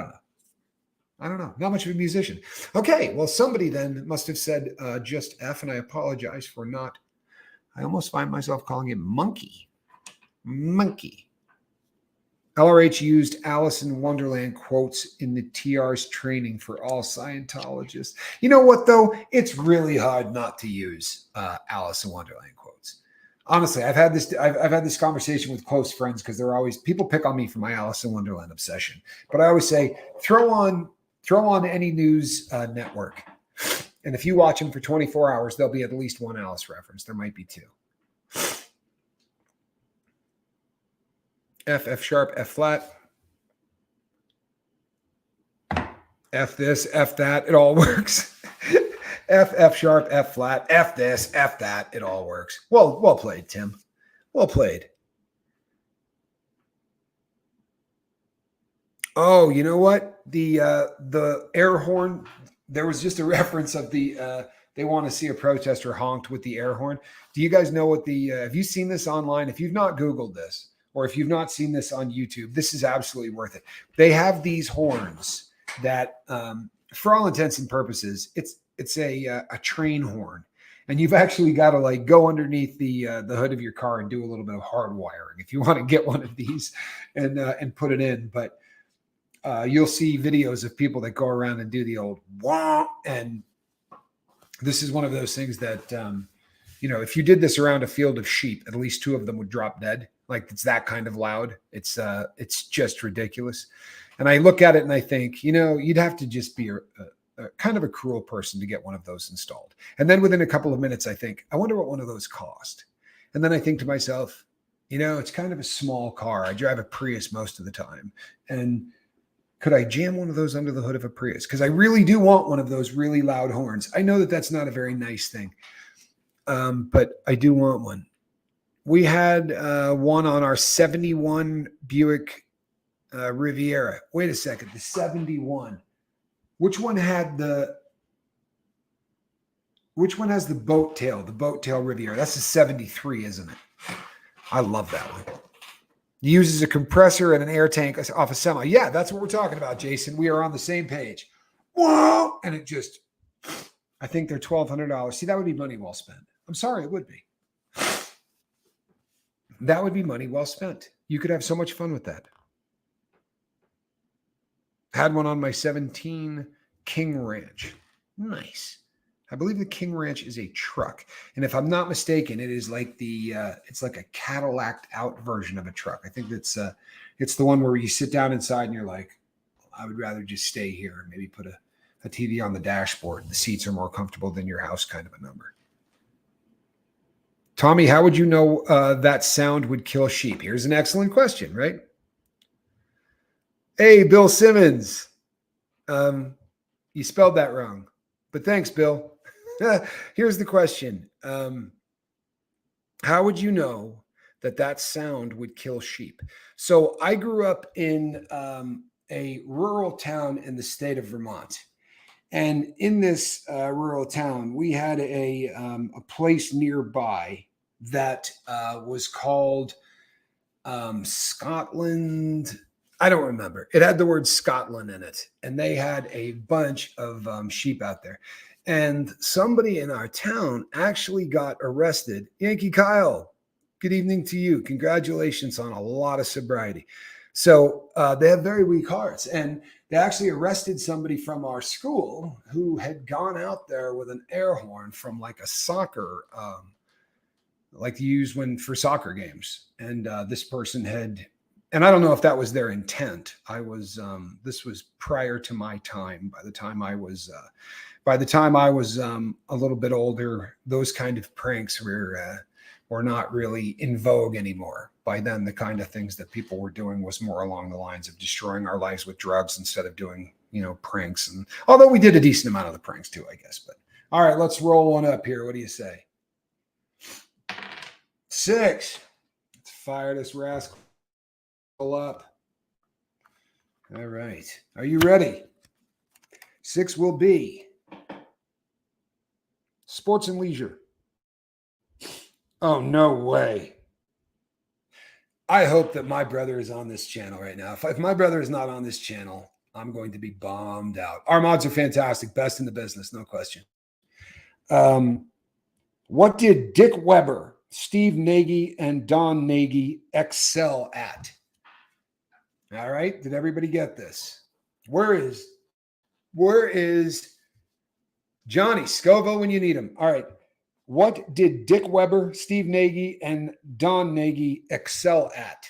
don't know. Not much of a musician. Okay. Well, somebody then must have said just F, and I apologize for not. I almost find myself calling him Monkey. LRH used Alice in Wonderland quotes in the TR's training for all Scientologists. You know what, though? It's really hard not to use Alice in Wonderland quotes. Honestly, I've had this conversation with close friends because people pick on me for my Alice in Wonderland obsession. But I always say, throw on any news network, and if you watch them for 24 hours, there'll be at least one Alice reference. There might be 2. F sharp, F flat, F this, F that, it all works. F sharp, F flat, F this, F that, it all works. Well played, Tim. Well played. Oh, you know what? The air horn, there was just a reference of the they want to see a protester honked with the air horn. Do you guys know what have you seen this online? If you've not Googled this, or if you've not seen this on YouTube, this is absolutely worth it. They have these horns that, for all intents and purposes, it's a train horn, and you've actually got to go underneath the hood of your car and do a little bit of hard wiring if you want to get one of these and put it in. But you'll see videos of people that go around and do the old wah, and this is one of those things that if you did this around a field of sheep, at least 2 of them would drop dead. It's that kind of loud. It's just ridiculous. And I look at it and I think, you'd have to just be a kind of a cruel person to get one of those installed. And then within a couple of minutes, I think, I wonder what one of those cost. And then I think to myself, it's kind of a small car. I drive a Prius most of the time. And could I jam one of those under the hood of a Prius? Because I really do want one of those really loud horns. I know that that's not a very nice thing, but I do want one. We had one on our 71 Buick Riviera. Wait a second, the 71. Which one had the? Which one has the boat tail? The boat tail Riviera. That's a 73, isn't it? I love that one. It uses a compressor and an air tank off a semi. Yeah, that's what we're talking about, Jason. We are on the same page. Whoa! And it just, I think they're $1,200. See, that would be money well spent. I'm sorry, it would be. That would be money well spent. You could have so much fun with that. Had one on my 17 King Ranch. Nice. I believe the King Ranch is a truck. And if I'm not mistaken, it is like it's like a Cadillac out version of a truck. I think it's the one where you sit down inside and you're like, I would rather just stay here and maybe put a TV on the dashboard. The seats are more comfortable than your house kind of a number. Tommy, how would you know that sound would kill sheep? Here's an excellent question, right? Hey, Bill Simmons. You spelled that wrong, but thanks, Bill. Here's the question. How would you know that sound would kill sheep? So I grew up in a rural town in the state of Vermont. And in this rural town, we had a place nearby that was called Scotland. I don't remember. It had the word Scotland in it. And they had a bunch of sheep out there. And somebody in our town actually got arrested. Yankee Kyle, good evening to you. Congratulations on a lot of sobriety. So they have very weak hearts. And they actually arrested somebody from our school who had gone out there with an air horn from like a soccer, like you use for soccer games. And this person had, and I don't know if that was their intent. This was prior to my time. By the time I was a little bit older, those kind of pranks were not really in vogue anymore. By then, the kind of things that people were doing was more along the lines of destroying our lives with drugs instead of doing, pranks. And although we did a decent amount of the pranks too, I guess. But all right, let's roll one up here. What do you say? 6. Let's fire this rascal up. All right. Are you ready? 6 will be sports and leisure. Oh, no way. I hope that my brother is on this channel right now. If my brother is not on this channel, I'm going to be bummed out. Our mods are fantastic. Best in the business. No question. What did Dick Weber, Steve Nagy, and Don Nagy excel at? All right. Did everybody get this? Where is Johnny Scoville when you need him? All right. What did Dick Weber, Steve Nagy, and Don Nagy excel at?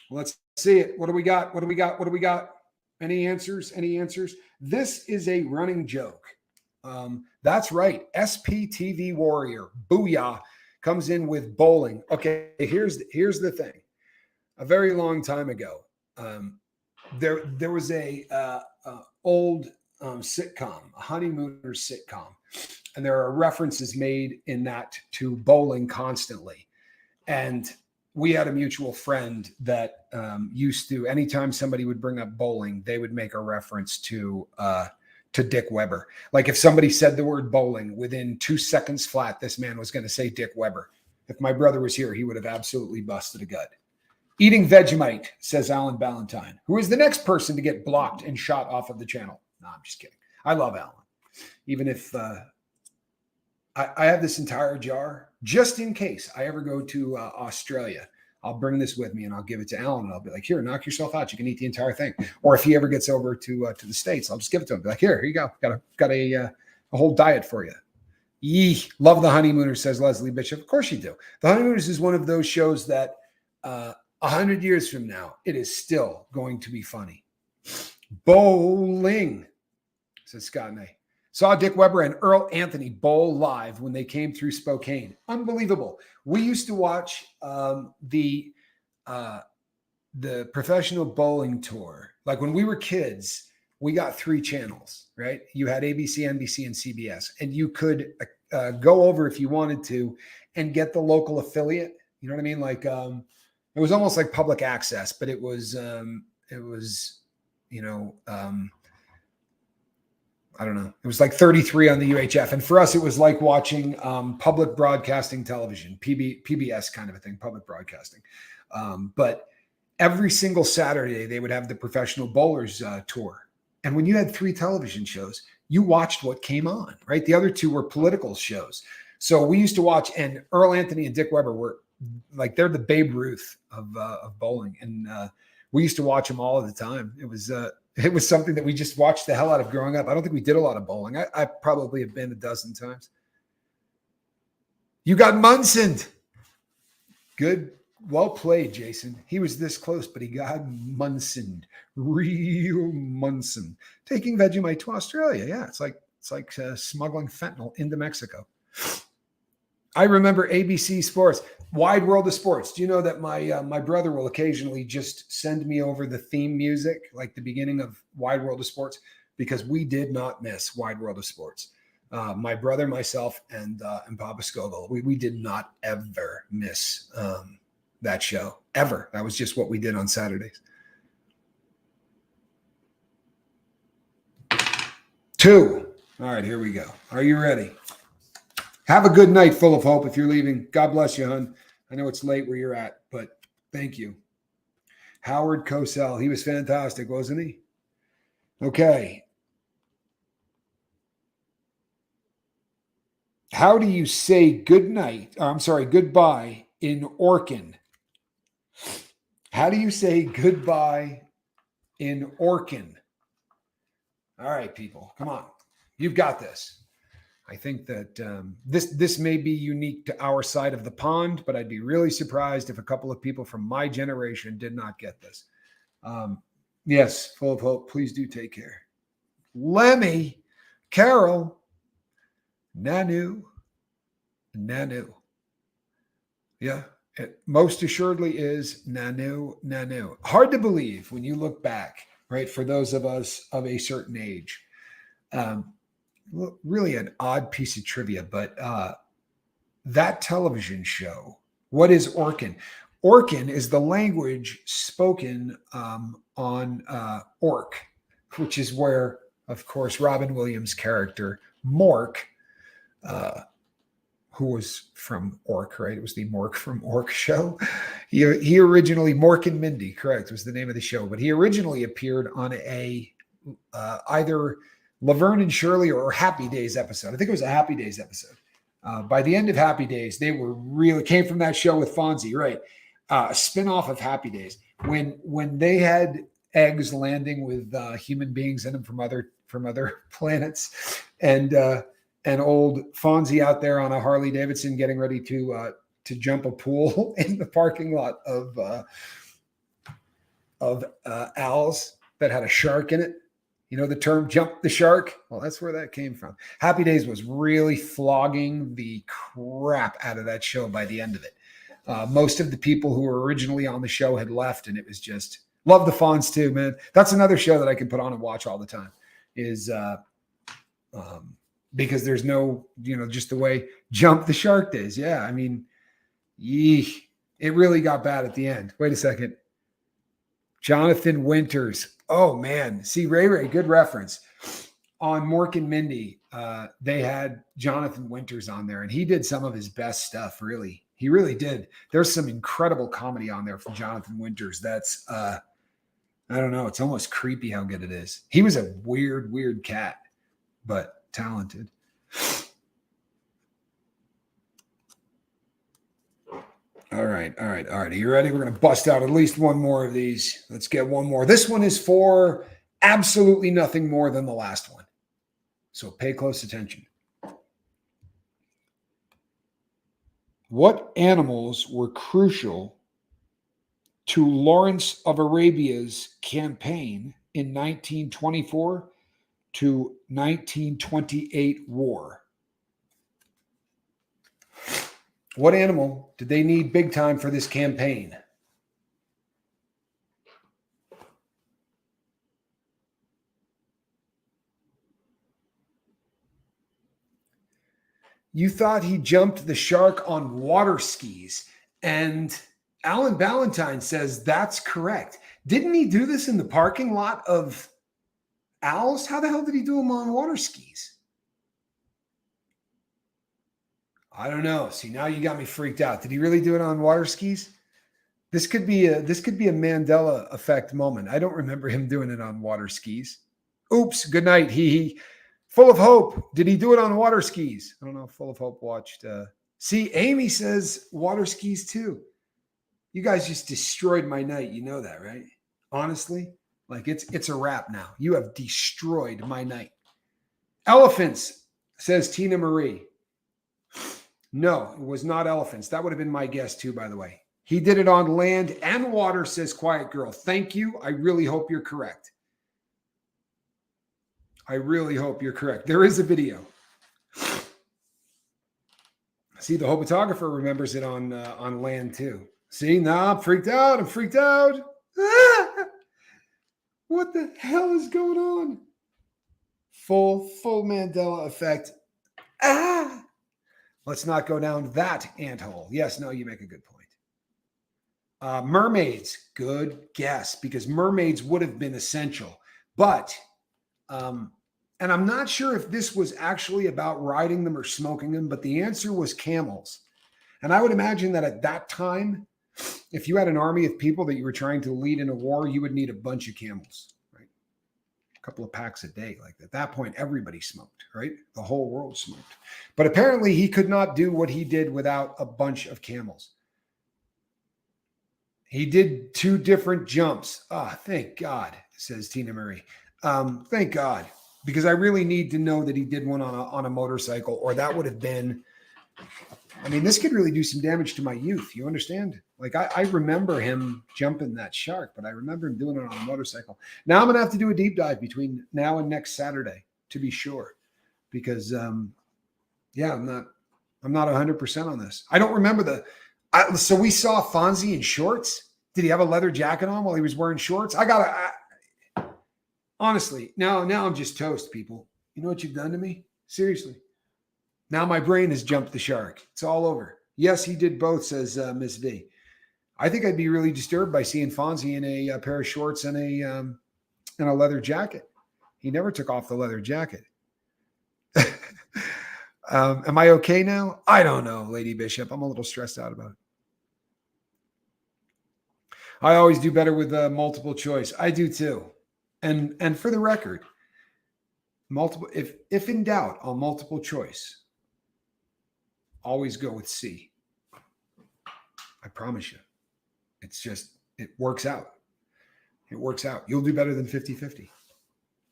Let's see it. What do we got? What do we got? What do we got? Any answers? Any answers? This is a running joke. That's right. SPTV Warrior, booyah, comes in with bowling. Okay, here's the thing. A very long time ago, there was a old sitcom, a honeymooners sitcom. And there are references made in that to bowling constantly. And we had a mutual friend that used to, anytime somebody would bring up bowling, they would make a reference to Dick Weber. Like if somebody said the word bowling, within 2 seconds flat, this man was going to say Dick Weber. If my brother was here, he would have absolutely busted a gut. Eating Vegemite, says Alan Ballantyne, who is the next person to get blocked and shot off of the channel. No, I'm just kidding. I love Alan. Even if I have this entire jar, just in case I ever go to Australia, I'll bring this with me and I'll give it to Alan. And I'll be like, here, knock yourself out. You can eat the entire thing. Or if he ever gets over to the States, I'll just give it to him. Be like, here you go. Got a whole diet for you. Yee, love The Honeymooners, says Leslie Bishop. Of course you do. The Honeymooners is one of those shows that 100 years from now, it is still going to be funny. Bowling, says Scott May. Saw Dick Weber and Earl Anthony bowl live when they came through Spokane. Unbelievable. We used to watch the professional bowling tour. Like when we were kids, we got 3 channels, right? You had ABC, NBC, and CBS. And you could go over if you wanted to and get the local affiliate. You know what I mean? Like it was almost like public access, but it was I don't know. It was like 33 on the UHF. And for us, it was like watching public broadcasting television, PBS kind of a thing, public broadcasting. But every single Saturday, they would have the professional bowlers tour. And when you had 3 television shows, you watched what came on, right? The other 2 were political shows. So we used to watch, and Earl Anthony and Dick Weber were like, they're the Babe Ruth of bowling. And we used to watch them all the time. It was something that we just watched the hell out of growing up. I don't think we did a lot of bowling. I probably have been a dozen times. You got Munson. Good. Well played, Jason. He was this close, but he got Munson. Real Munson. Taking Vegemite to Australia. Yeah, it's like smuggling fentanyl into Mexico. I remember ABC Sports, Wide World of Sports. Do you know that my brother will occasionally just send me over the theme music, like the beginning of Wide World of Sports, because we did not miss Wide World of Sports. My brother, myself, and Papa Scoville, we did not ever miss that show, ever. That was just what we did on Saturdays. 2. All right, here we go. Are you ready? Have a good night, full of hope. If you're leaving, God bless you, hon. I know it's late where you're at, but thank you. Howard Cosell, he was fantastic, wasn't he? Okay. How do you say good night? Goodbye in Orkin? How do you say goodbye in Orkin? All right, people, come on. You've got this. I think that this may be unique to our side of the pond, but I'd be really surprised if a couple of people from my generation did not get this. Yes, full of hope. Please do take care. Lemmy, Carol, Nanu. Yeah, it most assuredly is Nanu. Hard to believe when you look back, right? For those of us of a certain age. Really an odd piece of trivia, but that television show, what is Orkin? Orkin is the language spoken on Ork, which is where, of course, Robin Williams' character, Mork, who was from Ork, right? It was the Mork from Ork show. He originally, Mork and Mindy, correct, was the name of the show, but he originally appeared on a either Laverne and Shirley or Happy Days episode. I think it was a Happy Days episode. By the end of Happy Days, they were really came from that show with Fonzie, right? A spinoff of Happy Days. When they had eggs landing with human beings in them from other planets, and old Fonzie out there on a Harley Davidson getting ready to jump a pool in the parking lot of Al's that had a shark in it. You know the term jump the shark? Well, that's where that came from. Happy Days was really flogging the crap out of that show by the end of it. Most of the people who were originally on the show had left, and it was just, love the Fonz too, man. That's another show that I can put on and watch all the time is because there's no, just the way Jump the Shark days. Yeah, I mean, it really got bad at the end. Wait a second. Jonathan Winters. Oh, man. See, Ray, good reference. On Mork and Mindy, they had Jonathan Winters on there, and he did some of his best stuff, really. He really did. There's some incredible comedy on there from Jonathan Winters. That's, I don't know. It's almost creepy how good it is. He was a weird cat, but talented. All right. Are you ready? We're going to bust out at least one more of these. Let's get one more. This one is for absolutely nothing more than the last one. So pay close attention. What animals were crucial to Lawrence of Arabia's campaign in 1924 to 1928 war? What animal did they need big time for this campaign? You thought he jumped the shark on water skis, and Alan Ballantyne says that's correct. Didn't he do this in the parking lot of owls? How the hell did he do them on water skis? I don't know. See, now you got me freaked out. Did he really do it on water skis? This could be a Mandela effect moment. I don't remember him doing it on water skis. Oops. Good night. He full of hope. Did he do it on water skis? I don't know. Full of hope watched. See, Amy says water skis too. You guys just destroyed my night. You know that, right? Honestly, like it's a wrap now. You have destroyed my night. Elephants, says Tina Marie. No, it was not elephants. That would have been my guess too, by the way. He did it on land and water, says Quiet Girl. Thank you. I really hope you're correct. I really hope you're correct. There is a video. See, the Hobotographer remembers it on land too. See, now I'm freaked out. I'm freaked out. What the hell is going on? Full Mandela effect. Let's not go down that anthole. Yes, no, you make a good point. Mermaids, good guess, because mermaids would have been essential. But, and I'm not sure if this was actually about riding them or smoking them, but the answer was camels. And I would imagine that at that time, if you had an army of people that you were trying to lead in a war, you would need a bunch of camels, right? A couple of packs a day. Like at that point, everybody smoked, right? The whole world smoked. But apparently he could not do what he did without a bunch of camels. He did 2 different jumps. Thank God, says Tina Marie. Thank God, because I really need to know that he did one on a motorcycle, or that would have been, I mean, this could really do some damage to my youth. You understand? Like I remember him jumping that shark, but I remember him doing it on a motorcycle. Now I'm going to have to do a deep dive between now and next Saturday to be sure, because I'm not 100% on this. I don't remember so we saw Fonzie in shorts. Did he have a leather jacket on while he was wearing shorts? Honestly, now I'm just toast, people. You know what you've done to me? Seriously. Now my brain has jumped the shark. It's all over. Yes, he did both, says Miss V. I think I'd be really disturbed by seeing Fonzie in a pair of shorts and a leather jacket. He never took off the leather jacket. Am I okay now? I don't know, Lady Bishop. I'm a little stressed out about it. I always do better with multiple choice. I do too. And for the record, multiple, if in doubt on multiple choice, always go with C. I promise you. It's just, it works out. It works out. You'll do better than 50-50.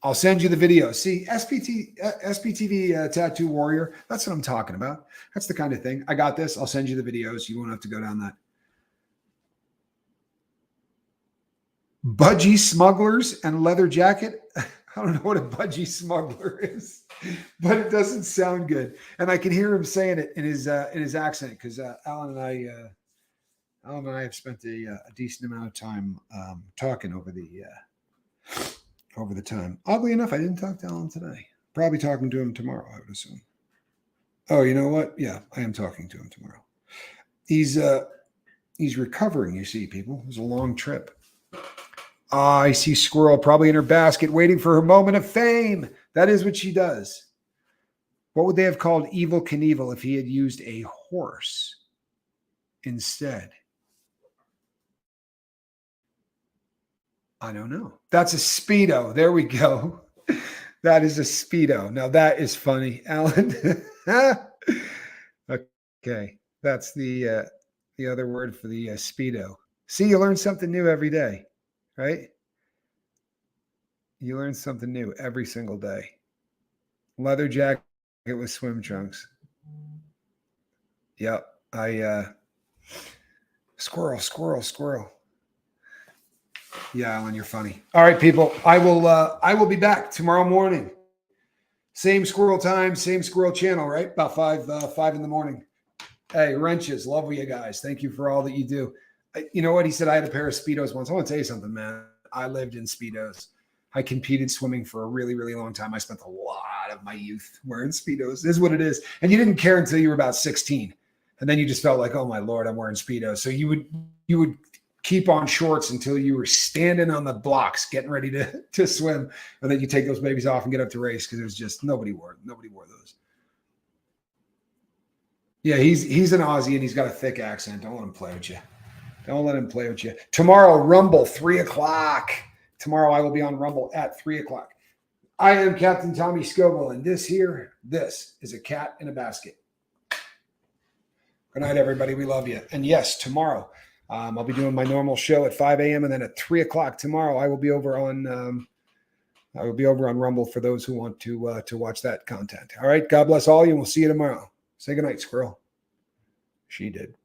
I'll send you the video. See, SPTV Tattoo Warrior, that's what I'm talking about. That's the kind of thing. I got this. I'll send you the videos. You won't have to go down that. Budgie smugglers and leather jacket. I don't know what a budgie smuggler is, but it doesn't sound good. And I can hear him saying it in his accent, because Alan and I have spent a decent amount of time talking over the time. Oddly enough, I didn't talk to Alan today. Probably talking to him tomorrow, I would assume. Oh, you know what? Yeah, I am talking to him tomorrow. He's recovering, you see, people. It was a long trip. I see Squirrel probably in her basket waiting for her moment of fame. That is what she does. What would they have called Evel Knievel if he had used a horse instead? I don't know. That's a Speedo. There we go. That is a Speedo. Now that is funny, Alan. Okay. That's the other word for the Speedo. See, you learn something new every day, right? You learn something new every single day. Leather jacket with swim trunks. Yep. Squirrel. Yeah, Alan, you're funny. All right, people. I will be back tomorrow morning. Same squirrel time, same squirrel channel, right? About 5 in the morning. Hey, Wrenches, love you guys. Thank you for all that you do. You know what? He said I had a pair of Speedos once. I want to tell you something, man. I lived in Speedos. I competed swimming for a really, really long time. I spent a lot of my youth wearing Speedos. This is what it is. And you didn't care until you were about 16. And then you just felt like, oh my Lord, I'm wearing Speedos. So you would keep on shorts until you were standing on the blocks getting ready to swim, and then you take those babies off and get up to race because it was just nobody wore those. Yeah, he's an Aussie and he's got a thick accent. Don't let him play with you. Don't let him play with you. Tomorrow, Rumble, 3 o'clock. Tomorrow I will be on Rumble at 3 o'clock. I am Captain Tommy Scoville, and this is a cat in a basket. Good night, everybody. We love you. And yes, tomorrow I'll be doing my normal show at 5 a.m. and then at 3 o'clock tomorrow I will be over on Rumble for those who want to watch that content. All right. God bless all you, and we'll see you tomorrow. Say goodnight, squirrel. She did.